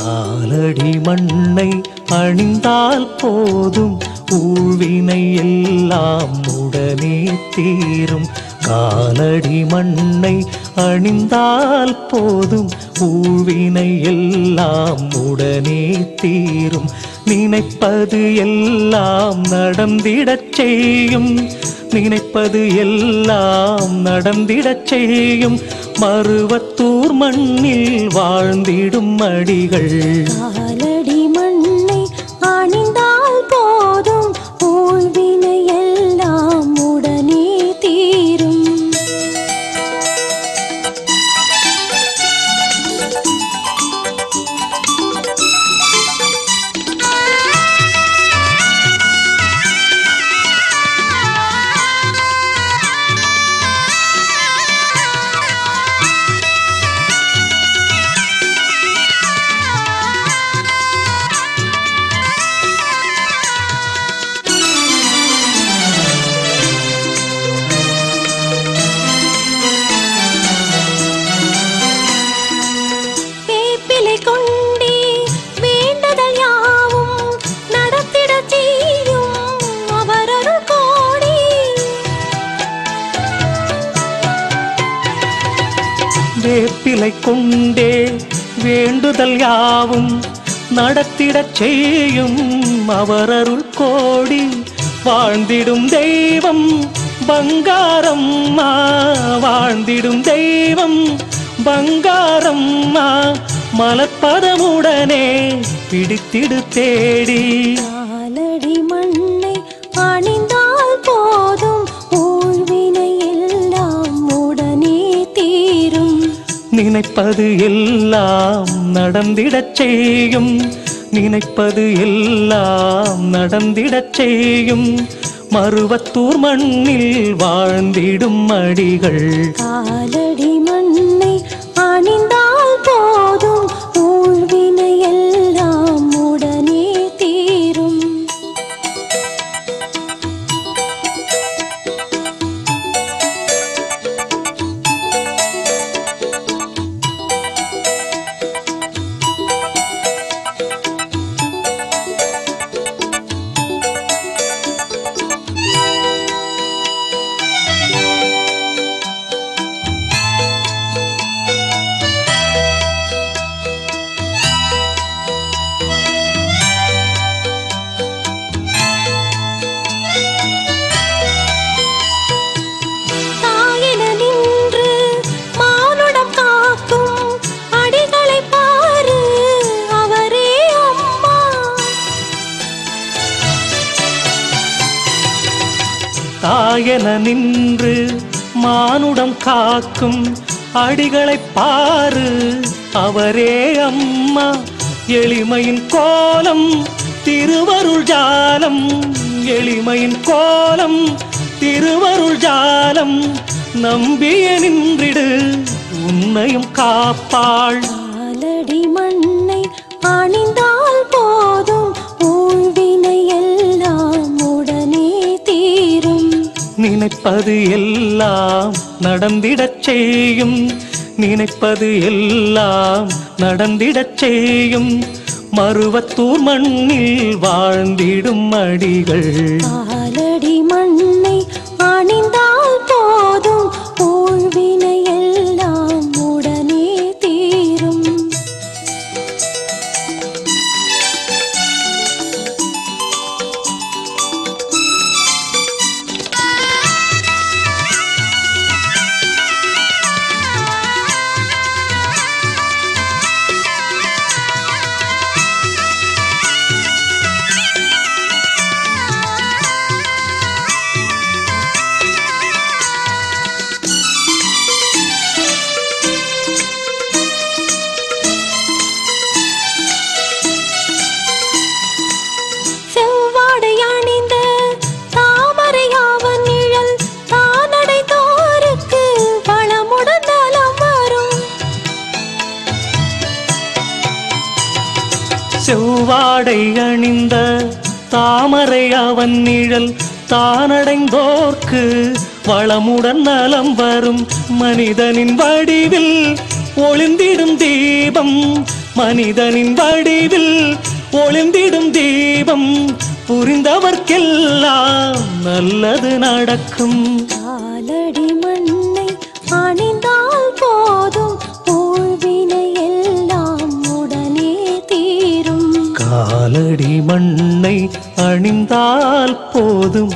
காலடி மண்ணை அணிந்தால் போதும் ஊழ்வினை எல்லாம் உடனே தீரும். காலடி மண்ணை அணிந்தால் போதும் ஊழ்வினை எல்லாம் உடனே தீரும். நினைப்பது எல்லாம் நடந்திடச் செய்யும், நினைப்பது எல்லாம் நடந்திடச் செய்யும். மருவத்தூர் மண்ணில் வாழ்ந்திடும் அடிகள். காலடி மண்ணை அணிந்தால் போதும் ஊழ்வினை எல்லாம் உடனே தீரும். வேப்பிலை கொண்டே வேண்டுதல் யாவும் நடத்திடச் செய்யும் அவரருள் கோடி. வாழ்ந்திடும் தெய்வம் பங்காரம்மா, வாழ்ந்திடும் தெய்வம் பங்காரம்மா. மலப்பதமுடனே பிடித்திடு தேடி. காலடி மண்ணை அணிந்தால் போதும் ஊழ்வினை எல்லாம் உடனே தீரும். நினைப்பது எல்லாம் நடந்திடச் செய்யும், நினைப்பது எல்லாம் நடந்திடச் செய்யும். மருவத்தூர் மண்ணில் வாழ்ந்திடும் அடிகள். காலடி மண்ணை அணிந்தால் போதும் ஊழ்வினை எல்லாம் உடனே தீரும். தாயென நின்று மானுடம் காக்கும் அடிகளைப் பாரு, அவரே அம்மா. எளிமையின் கோலம் திருவருள் ஜாலம், எளிமையின் கோலம் திருவருள் ஜாலம். நம்பிய நின்றிடு உன்னையும் காப்பாள். காலடி மண்ணை அணிந்தால் போதும் ஊழ்வினை எல்லாம் உடனே தீரும். நினைப்பது எல்லாம் நடந்திடச் செய்யும், நினைப்பது எல்லாம் நடந்திடச் செய்யும். மருவத்தூர் மண்ணில் வாழ்ந்திடும் அடிகள். காலடி மண்ணை அணிந்தால் போதும் ஊழ்வினை எல்லாம் உடனே தீரும். செவ்வாடை அணிந்த தாமரை அவன் நிழல் தானடைந்தோர்க்கு வளமுடன் நலம் வரும். மனிதனின் வடிவில் ஒளிந்திடும் தீபம் மனிதனின் வடிவில் ஒளிந்திடும் தீபம் புரிந்தவர்க்கெல்லாம் நல்லது நடக்கும். காலடி மண்ணை அணிந்தால் போதும் ஊழ்வினை எல்லாம் உடனே தீரும். காலடி மண்ணை அணிந்தால் போதும்